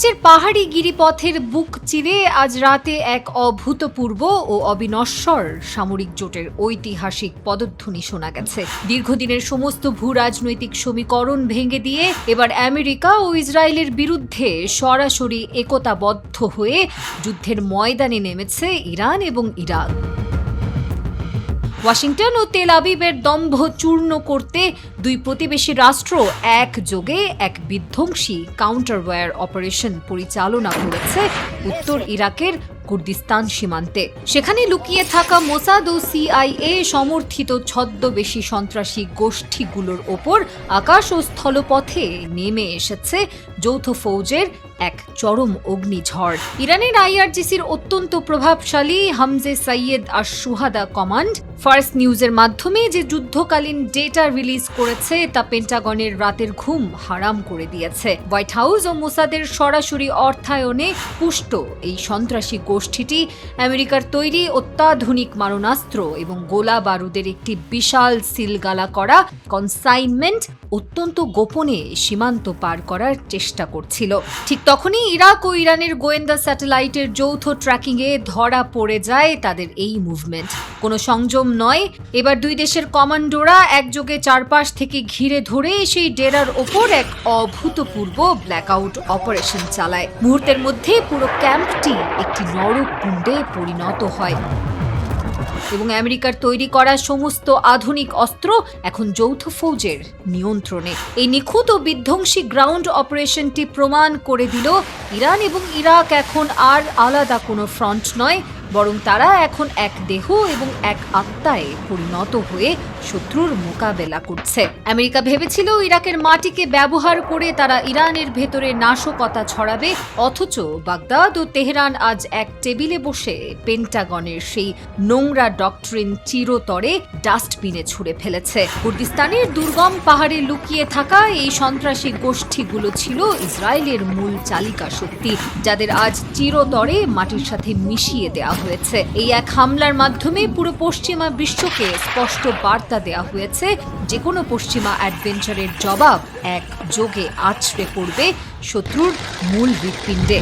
মধ্যপ্রাচ্যের পাহাড়ি গিরিপথের বুক চিরে আজ রাতে এক অভূতপূর্ব ও অবিনশ্বর সামরিক জোটের ঐতিহাসিক পদধ্বনি শোনা গেছে। দীর্ঘদিনের সমস্ত ভূরাজনৈতিক সমীকরণ ভেঙে দিয়ে এবার আমেরিকা ও ইসরায়েলের বিরুদ্ধে সরাসরি একতাবদ্ধ হয়ে যুদ্ধের ময়দানে নেমেছে ইরান এবং ইরাক। ওয়াশিংটন ও তেল আবিবের দম্ভ চূর্ণ করতে দুই প্রতিবেশী রাষ্ট্র একযোগে এক বিধ্বংসী কাউন্টারওয়্যার অপারেশন পরিচালনা করেছে উত্তর ইরাকের কুর্দিস্তান সীমান্তে। সেখানে লুকিয়ে থাকা মোসাদ ও সিআইএ সমর্থিত ছদ্মবেশী সন্ত্রাসী গোষ্ঠীগুলোর ওপর আকাশ ও স্থলপথে নেমে এসেছে যৌথ ফৌজের এক চরম অগ্নিঝড়। ইরানের আইআরজিসির অত্যন্ত প্রভাবশালী হামজে সৈয়দ আশ-শুহাদা কমান্ড ফার্স্ট নিউজের মাধ্যমে যে যুদ্ধকালীন ডেটা রিলিজ করেছে তা পেন্টাগনের রাতের ঘুম হারাম করে দিয়েছে। হোয়াইট হাউস ও মোসাদের সরাসরি অর্থায়নে পুষ্ট এই সন্ত্রাসী গোষ্ঠীটি আমেরিকার তৈরি অত্যাধুনিক মারণাস্ত্র এবং গোলা বারুদের একটি বিশাল সিলগালা করা কনসাইনমেন্ট অত্যন্ত গোপনে সীমান্ত পার করার চেষ্টা করছিল। ঠিক তখনই ইরাক ও ইরানের গোয়েন্দা স্যাটেলাইটের যৌথ ট্র্যাকিংয়ে ধরা পড়ে যায় তাদের এই মুভমেন্ট। কোনো সংযম নয়, এবার দুই দেশের কমান্ডোরা একযোগে চারপাশ থেকে ঘিরে ধরে সেই ডেরার ওপর এক অভূতপূর্ব ব্ল্যাকআউট অপারেশন চালায়। মুহূর্তের মধ্যে পুরো ক্যাম্পটি একটি নরককুণ্ডে পরিণত হয় এবং আমেরিকার তৈরি করা সমস্ত আধুনিক অস্ত্র এখন যৌথ ফৌজের নিয়ন্ত্রণে। এই নিখুঁত ও বিধ্বংসী গ্রাউন্ড অপারেশনটি প্রমাণ করে দিল ইরান এবং ইরাক এখন আর আলাদা কোনো ফ্রন্ট নয়, বরং তারা এখন এক দেহ এবং এক আত্মায় পরিণত হয়ে শত্রুর মোকাবেলা করছে। আমেরিকা ভেবেছিল ইরাকের মাটিকে ব্যবহার করে তারা ইরানের ভেতরে নাশকতা ছড়াবে, অথচ বাগদাদ ও তেহরান আজ এক টেবিলে বসে পেন্টাগনের সেই নোংরা ডক্ট্রিন চিরতরে ডাস্টবিনে ছুঁড়ে ফেলেছে। কুর্দিস্তানের দুর্গম পাহাড়ে লুকিয়ে থাকা এই সন্ত্রাসী গোষ্ঠীগুলো ছিল ইসরায়েলের মূল চালিকা শক্তি, যাদের আজ চিরতরে মাটির সাথে মিশিয়ে দেওয়া হয়েছে। এই এক হামলার মাধ্যমে পুরো পশ্চিমা বিশ্বকে স্পষ্ট বার্তা দেওয়া হয়েছে, যে কোনো পশ্চিমা অ্যাডভেঞ্চারের জবাব এক যোগে আছড়ে পড়বে শত্রুর মূল হৃৎপিণ্ডে।